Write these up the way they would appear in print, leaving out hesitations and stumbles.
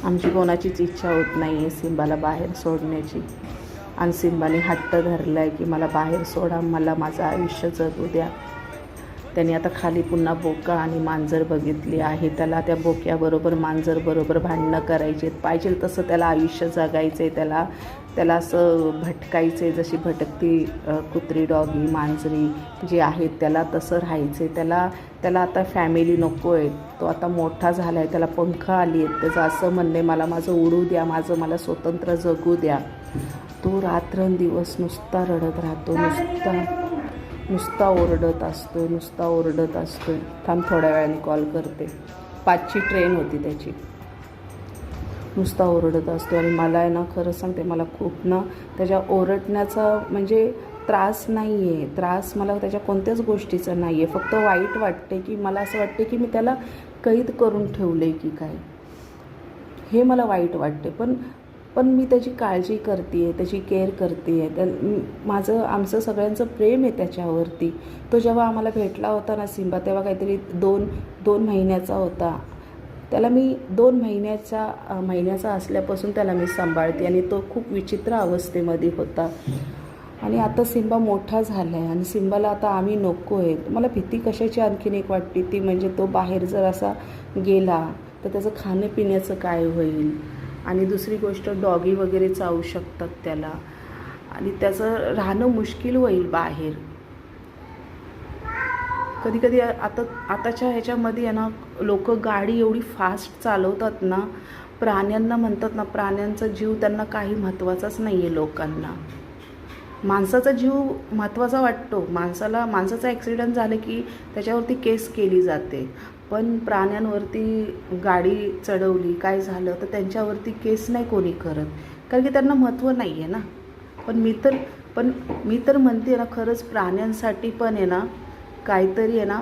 आमची कोणाचीच इच्छा होत नाही आहे सिम्बाला बाहेर सोडण्याची. आणि सिम्बाने हट्ट धरला आहे की मला बाहेर सोडा, मला माझं आयुष्य जगू द्या. त्याने आता खाली पुन्हा बोका आणि मांजर बघितली आहे. त्याला त्या बोक्याबरोबर मांजरबरोबर भांडणं करायचे, पाहिजे तसं त्याला आयुष्य जगायचं आहे. त्याला असं भटकायचं आहे, जशी भटकती कुत्री, डॉगी, मांजरी जी आहेत त्याला तसं राहायचं आहे. त्याला आता फॅमिली नको आहे. तो आता मोठा झाला आहे, त्याला पंख आली आहेत. त्याचं असं म्हणणं आहे, मला माझं उडू द्या, मला स्वतंत्र जगू द्या. तो रात्रंदिवस नुसता रडत राहतो, नुसता ओरडत असतो. थांब, थोड्या वेळाने कॉल करते. 5ची ट्रेन होती त्याची. नुसता ओरडत असतो. आणि मला आहे ना, खरं सांगते, मला खूप ना त्याच्या ओरडण्याचा म्हणजे त्रास नाही आहे. त्रास मला त्याच्या कोणत्याच गोष्टीचा नाही आहे. फक्त वाईट वाटते की मला असं वाटते की मी त्याला कैद करून ठेवलं आहे की काय, हे मला वाईट वाटते. पण मी त्याची काळजी करते आहे, त्याची केअर करते आहे. आमचं सगळ्यांचं प्रेम आहे त्याच्यावरती. तो जेव्हा आम्हाला भेटला होता ना सिम्बा, तेव्हा काहीतरी दोन महिन्याचा होता. त्याला मी 2 महिन्याचा असल्यापासून त्याला मी सांभाळते. आणि तो खूप विचित्र अवस्थेमध्ये होता. आणि आता सिम्बा मोठा झाला आहे आणि सिम्बाला आता आम्ही नको आहे. मला भीती कशाची आणखीन एक वाटते, ती म्हणजे तो बाहेर जर असा गेला तर त्याचं खाणंपिण्याचं काय होईल. आणि दुसरी गोष्ट, डॉगी वगैरे चावू शकतात त्याला आणि त्याचं राहणं मुश्किल होईल बाहेर. कधी आताच्या ह्याच्यामध्ये आहे ना, लोक गाडी एवढी फास्ट चालवतात ना, प्राण्यांना म्हणतात ना, प्राण्यांचा जीव त्यांना काही महत्त्वाचाच नाही आहे लोकांना. माणसाचा जीव महत्त्वाचा वाटतो. माणसाचा ॲक्सिडेंट झालं की त्याच्यावरती केस केली जाते. पण प्राण्यांवरती गाडी चढवली, काय झालं तर त्यांच्यावरती केस नाही कोणी करत, कारण की त्यांना महत्त्व नाही आहे ना. पण मी तर म्हणते ना, खरंच प्राण्यांसाठी पण आहे ना, काहीतरी आहे ना,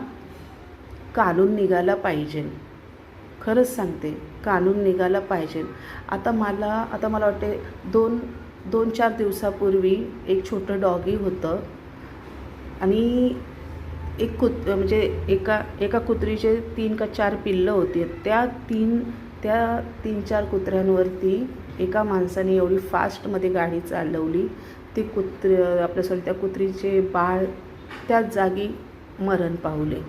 कानून निघाला पाहिजे. खरंच सांगते, कानून निघाला पाहिजे. आता मला वाटते 2-4 दिवसापूर्वी एक छोटं डॉगी होतं आणि म्हणजे एका कुत्रीचे 3 का 4 पिल्लं होती. त्या 3-4 कुत्र्यांवरती एका माणसाने एवढी फास्टमध्ये गाडी चालवली. त्या कुत्रीचे बाळ त्याच जागी मरण पावले.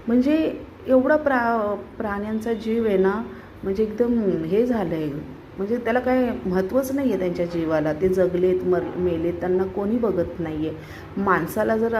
म्हणजे एवढा प्राण्यांचा जीव आहे ना, म्हणजे एकदम हे झालं आहे. म्हणजे त्याला काय महत्त्वच नाही आहे त्यांच्या जीवाला. ते जगलेत मेलेत, त्यांना कोणी बघत नाही आहे. माणसाला जर